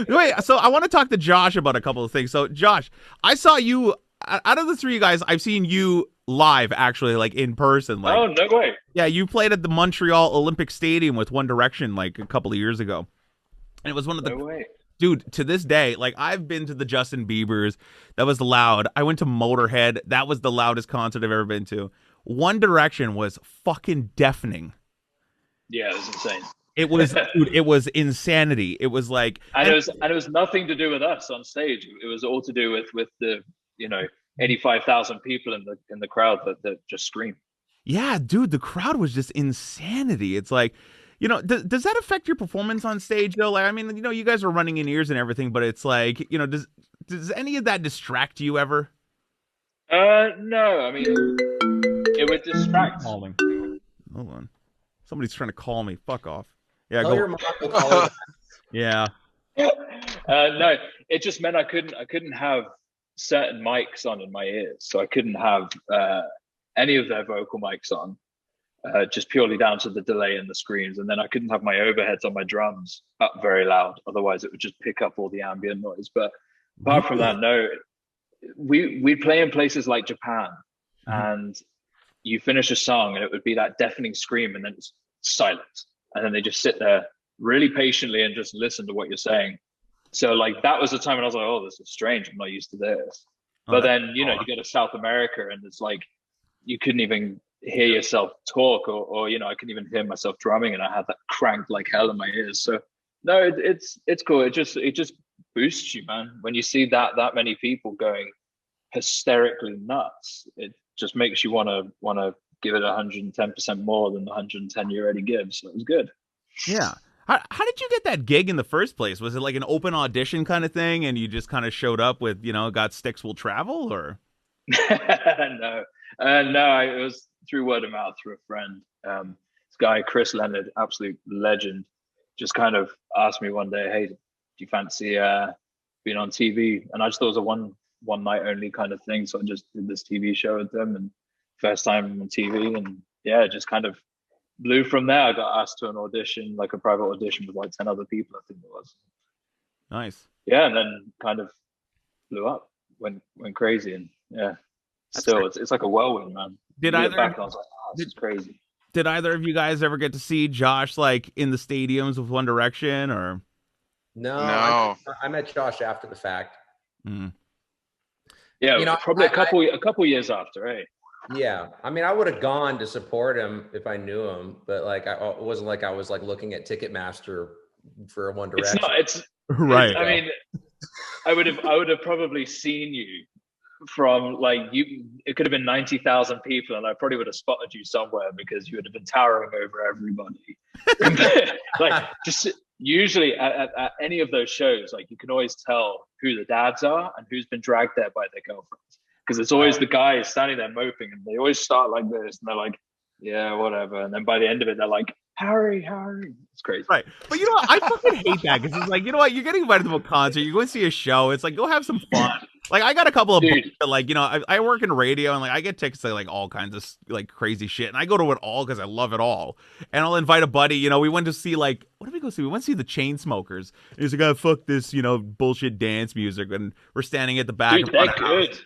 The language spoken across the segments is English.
Wait, so I want to talk to Josh about a couple of things. So, Josh, I saw you out of the three guys. I've seen you live, actually, like in person. Like, Oh, no way. yeah, you played at the Montreal Olympic Stadium with One Direction like a couple of years ago, and it was one of the No way. dude. To this day, like I've been to the Justin Bieber's. That was loud. I went to Motorhead. That was the loudest concert I've ever been to. One Direction was fucking deafening. Yeah, it was insane. It was, dude, it was insanity. It was like, And it was nothing to do with us on stage. It was all to do with the 85,000 people in the crowd that just screamed. yeah, dude, the crowd was just insanity. It's like, does that affect your performance on stage though? Like, I mean, you guys are running in ears and everything, but it's like, does any of that distract you ever? No, I mean it would distract. Calling. Hold on. Somebody's trying to call me. Fuck off. Yeah, Tell go. your mom to call her. Yeah. No, it just meant I couldn't have certain mics on in my ears, so I couldn't have any of their vocal mics on, just purely down to the delay in the screens, and then I couldn't have my overheads on my drums up very loud, otherwise it would just pick up all the ambient noise. But apart from that, no, we play in places like Japan, and you finish a song and it would be that deafening scream, and then it's silent, and then they just sit there really patiently and just listen to what you're saying. So like that was the time when I was like, oh, this is strange. I'm not used to this. But then, you go to South America and it's like, you couldn't even hear yourself talk or I couldn't even hear myself drumming, and I had that cranked like hell in my ears. So no, it's cool. It just boosts you, man. When you see that many people going hysterically nuts, it just makes you want to give it 110% more than the 110 you already give. So it was good. Yeah. How did you get that gig in the first place? Was it like an open audition kind of thing, and you just kind of showed up with, got sticks will travel, or? No, it was through word of mouth through a friend. This guy, Chris Leonard, absolute legend, just kind of asked me one day, hey, do you fancy being on TV? And I just thought it was a one night only kind of thing. So I just did this TV show with them, and first time on TV, and yeah, just kind of blew from there. I got asked to an audition, like a private audition with like 10 other people, I think it was. Nice. Yeah, and then kind of blew up, went crazy, and yeah. Still, it's like a whirlwind, man. Did I either? Back, I was like, oh, this is crazy. Did either of you guys ever get to see Josh like in the stadiums with One Direction, or? No. I met Josh after the fact. Mm. Yeah, probably a couple years after, right? Yeah, I mean, I would have gone to support him if I knew him, but like, it wasn't like I was like looking at Ticketmaster for One Direction. It's right. I mean, I would have probably seen you from like you. It could have been 90,000 people, and I probably would have spotted you somewhere because you would have been towering over everybody. Like just usually at any of those shows, like you can always tell who the dads are and who's been dragged there by their girlfriends. Because it's always the guys standing there moping, and they always start like this, and they're like, yeah, whatever. And then by the end of it, they're like, Harry. It's crazy. Right. But you know what? I fucking hate that, because it's like, you know what? You're getting invited to a concert. You go and see a show. It's like, go have some fun. Like, I got a couple of books that, like, I work in radio, and like I get tickets to like all kinds of like crazy shit. And I go to it all because I love it all. And I'll invite a buddy. We went to see like, what did we go see? We went to see the Chainsmokers. And he's like, oh, fuck this, bullshit dance music. And we're standing at the back. Dude, they're good.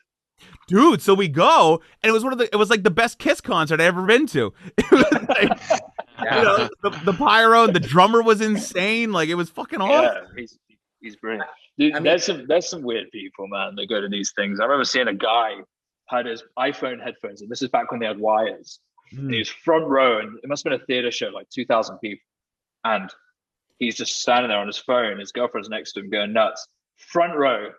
Dude, so we go, and it was like the best Kiss concert I'd ever been to. It was like, the pyro and the drummer was insane. Like, it was fucking awesome. Yeah, he's brilliant. Dude, I mean, there's some weird people, man, that go to these things. I remember seeing a guy had his iPhone headphones, and this is back when they had wires. And he was front row, and it must have been a theater show, like 2,000 people. And he's just standing there on his phone. His girlfriend's next to him going nuts. Front row.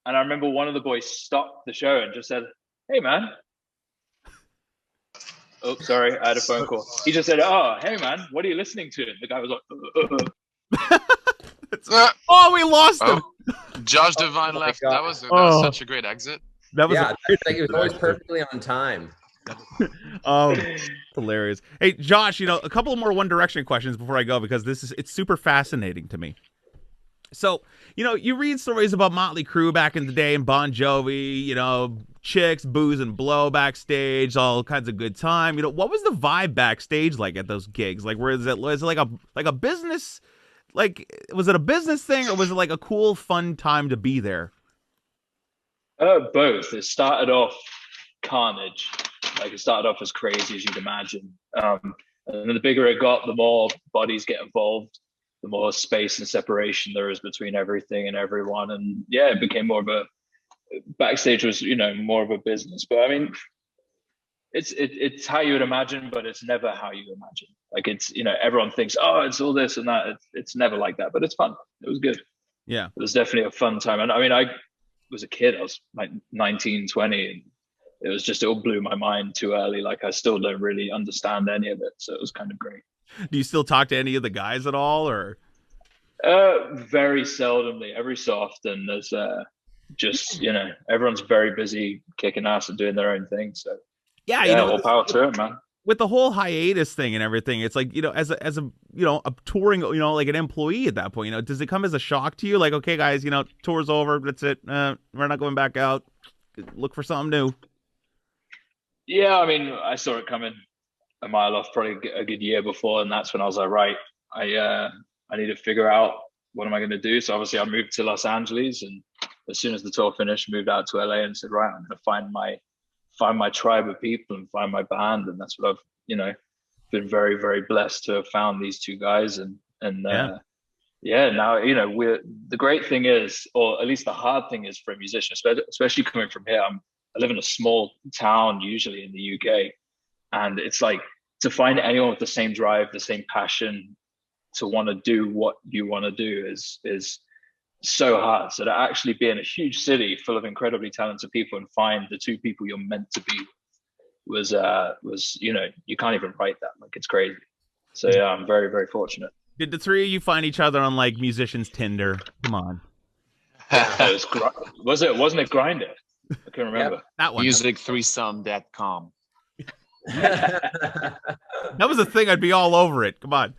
And I remember one of the boys stopped the show and just said, hey, man. Oh, sorry, I had a phone call. He just said, oh, hey, man, what are you listening to? And the guy was like, oh, we lost him. Josh Devine left. That was such a great exit. That was it was always perfectly on time. Oh, hilarious. Hey, Josh, a couple more One Direction questions before I go, because it's super fascinating to me. So, you read stories about Motley Crue back in the day and Bon Jovi, chicks, booze and blow backstage, all kinds of good time. What was the vibe backstage like at those gigs? Like, was it like a business, like, was it a business thing or was it like a cool, fun time to be there? Both. It started off carnage. Like it started off as crazy as you'd imagine. And then the bigger it got, the more bodies get involved, the more space and separation there is between everything and everyone. And yeah, it became more of a backstage was, more of a business. But I mean, it's how you would imagine, but it's never how you imagine. Like it's, everyone thinks, oh, it's all this and that. It's never like that, but it's fun. It was good. Yeah. It was definitely a fun time. And I mean, I was a kid. I was like 19, 20, and it all blew my mind too early. Like I still don't really understand any of it. So it was kind of great. Do you still talk to any of the guys at all, or? Very seldomly. Every so often there's just, everyone's very busy kicking ass and doing their own thing. So yeah, all power to it, man. With the whole hiatus thing and everything, it's like, as a a touring, like an employee at that point, does it come as a shock to you? Like, okay, guys, tour's over. That's it. We're not going back out. Look for something new. Yeah, I mean, I saw it coming a mile off, probably a good year before, and that's when I was like, right, I need to figure out what am I going to do. So obviously, I moved to Los Angeles, and as soon as the tour finished, moved out to LA and said, right, I'm going to find my tribe of people and find my band, and that's what I've been very, very blessed to have found these two guys, and now the great thing is, or at least the hard thing is for a musician, especially coming from here. I live in a small town, usually in the UK, and it's like to find anyone with the same drive, the same passion to want to do what you want to do is so hard. So to actually be in a huge city full of incredibly talented people and find the two people you're meant to be was you can't even write that. Like it's crazy. So yeah, I'm very, very fortunate. Did the three of you find each other on like musicians Tinder? Come on. Wasn't it Grindr? I can't remember. Yep, that one. Music3some.com. That was a thing. I'd be all over it. Come on.